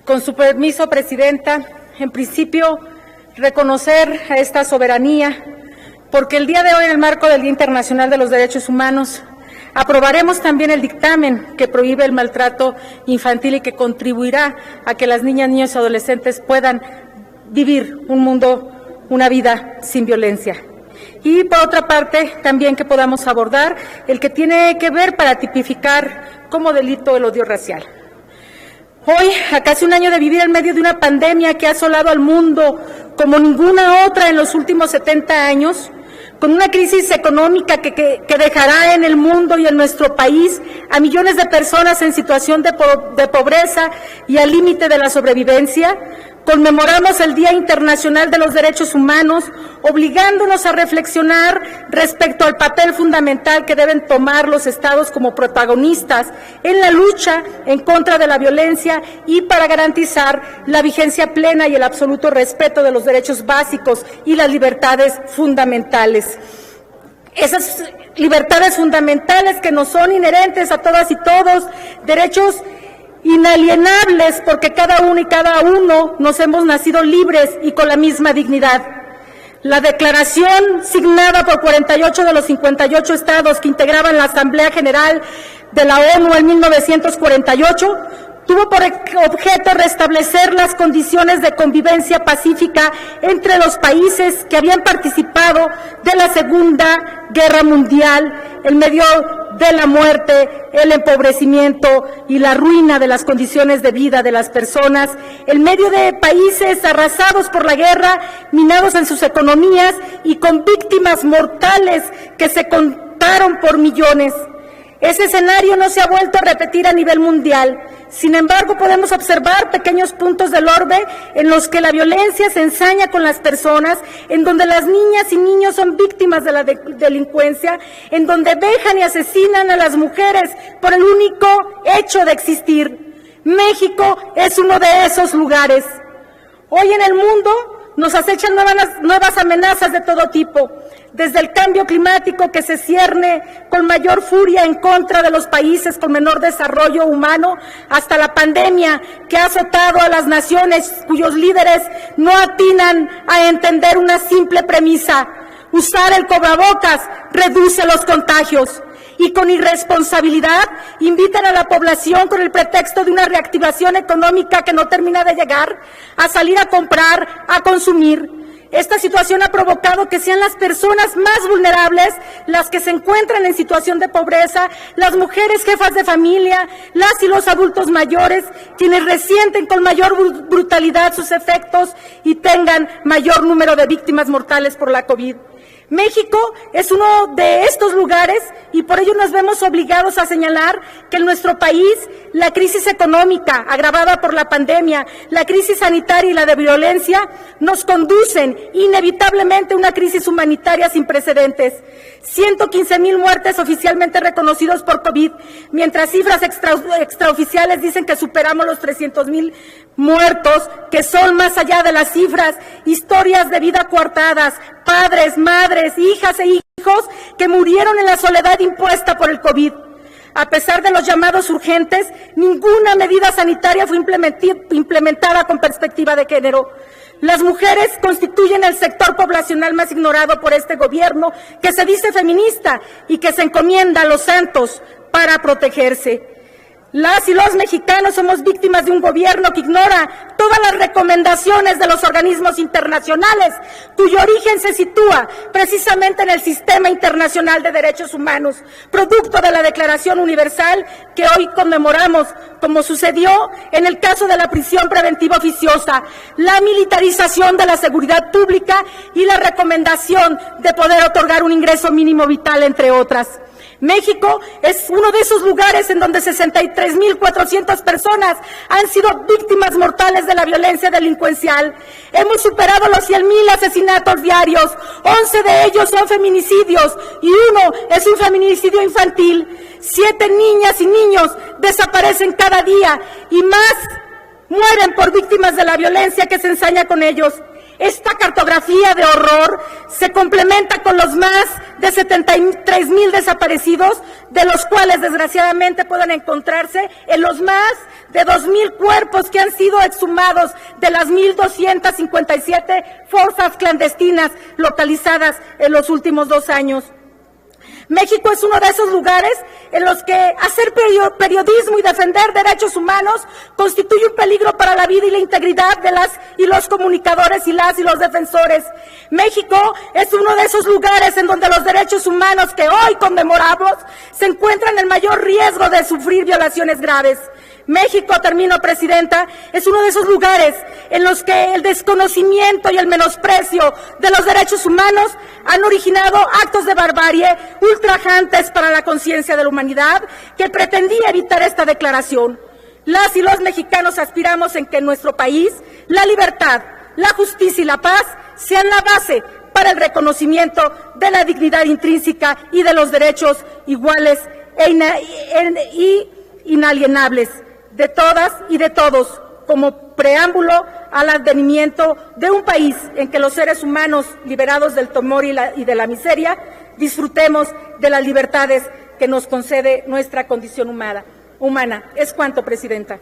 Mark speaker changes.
Speaker 1: Con su permiso, Presidenta, en principio reconocer a esta soberanía, porque el día de hoy, en el marco del Día Internacional de los Derechos Humanos, aprobaremos también el dictamen que prohíbe el maltrato infantil y que contribuirá a que las niñas, niños y adolescentes puedan vivir una vida sin violencia. Y por otra parte, también que podamos abordar el que tiene que ver para tipificar como delito el odio racial. Hoy, a casi un año de vivir en medio de una pandemia que ha asolado al mundo como ninguna otra en los últimos 70 años, con una crisis económica que dejará en el mundo y en nuestro país a millones de personas en situación de pobreza y al límite de la sobrevivencia, conmemoramos el Día Internacional de los Derechos Humanos, obligándonos a reflexionar respecto al papel fundamental que deben tomar los estados como protagonistas en la lucha en contra de la violencia y para garantizar la vigencia plena y el absoluto respeto de los derechos básicos y las libertades fundamentales. Esas libertades fundamentales que nos son inherentes a todas y todos, derechos inalienables, porque cada uno y cada uno nos hemos nacido libres y con la misma dignidad. La declaración signada por 48 de los 58 estados que integraban la Asamblea General de la ONU en 1948 tuvo por objeto restablecer las condiciones de convivencia pacífica entre los países que habían participado de la Segunda Guerra Mundial en medio de la muerte, el empobrecimiento y la ruina de las condiciones de vida de las personas, en medio de países arrasados por la guerra, minados en sus economías y con víctimas mortales que se contaron por millones. Ese escenario no se ha vuelto a repetir a nivel mundial. Sin embargo, podemos observar pequeños puntos del orbe en los que la violencia se ensaña con las personas, en donde las niñas y niños son víctimas de la delincuencia, en donde vejan y asesinan a las mujeres por el único hecho de existir. México es uno de esos lugares. Hoy en el mundo nos acechan nuevas amenazas de todo tipo, desde el cambio climático que se cierne con mayor furia en contra de los países con menor desarrollo humano, hasta la pandemia que ha azotado a las naciones cuyos líderes no atinan a entender una simple premisa: usar el cubrebocas reduce los contagios. Y con irresponsabilidad invitan a la población, con el pretexto de una reactivación económica que no termina de llegar, a salir a comprar, a consumir. Esta situación ha provocado que sean las personas más vulnerables las que se encuentran en situación de pobreza, las mujeres jefas de familia, las y los adultos mayores, quienes resienten con mayor brutalidad sus efectos y tengan mayor número de víctimas mortales por la COVID. México es uno de estos lugares y por ello nos vemos obligados a señalar que en nuestro país la crisis económica agravada por la pandemia, la crisis sanitaria y la de violencia nos conducen inevitablemente a una crisis humanitaria sin precedentes. 115,000 muertes oficialmente reconocidos por COVID, mientras cifras extraoficiales dicen que superamos los 300,000 muertos, que son más allá de las cifras, historias de vida coartadas, padres, madres, hijas e hijos que murieron en la soledad impuesta por el COVID. A pesar de los llamados urgentes, ninguna medida sanitaria fue implementada con perspectiva de género. Las mujeres constituyen el sector poblacional más ignorado por este gobierno, que se dice feminista y que se encomienda a los santos para protegerse. Las y los mexicanos somos víctimas de un gobierno que ignora todas las recomendaciones de los organismos internacionales, cuyo origen se sitúa precisamente en el Sistema Internacional de Derechos Humanos, producto de la Declaración Universal que hoy conmemoramos, como sucedió en el caso de la prisión preventiva oficiosa, la militarización de la seguridad pública y la recomendación de poder otorgar un ingreso mínimo vital, entre otras. México es uno de esos lugares en donde 63,400 personas han sido víctimas mortales de la violencia delincuencial. Hemos superado los 100,000 asesinatos diarios, 11 de ellos son feminicidios y uno es un feminicidio infantil. 7 niñas y niños desaparecen cada día y más mueren por víctimas de la violencia que se ensaña con ellos. Esta cartografía de horror se complementa con los más de 73,000 desaparecidos, de los cuales desgraciadamente pueden encontrarse en los más de 2,000 cuerpos que han sido exhumados de las 1,257 fosas clandestinas localizadas en los últimos 2 años. México es uno de esos lugares en los que hacer periodismo y defender derechos humanos constituye un peligro para la vida y la integridad de las y los comunicadores y los defensores. México es uno de esos lugares en donde los derechos humanos que hoy conmemoramos se encuentran en el mayor riesgo de sufrir violaciones graves. México, termino, Presidenta, es uno de esos lugares en los que el desconocimiento y el menosprecio de los derechos humanos han originado actos de barbarie ultrajantes para la conciencia de la humanidad que pretendía evitar esta declaración. Las y los mexicanos aspiramos en que en nuestro país la libertad, la justicia y la paz sean la base para el reconocimiento de la dignidad intrínseca y de los derechos iguales e inalienables de todas y de todos, como preámbulo al advenimiento de un país en que los seres humanos, liberados del temor y de la miseria, disfrutemos de las libertades que nos concede nuestra condición humana. Es cuanto, Presidenta.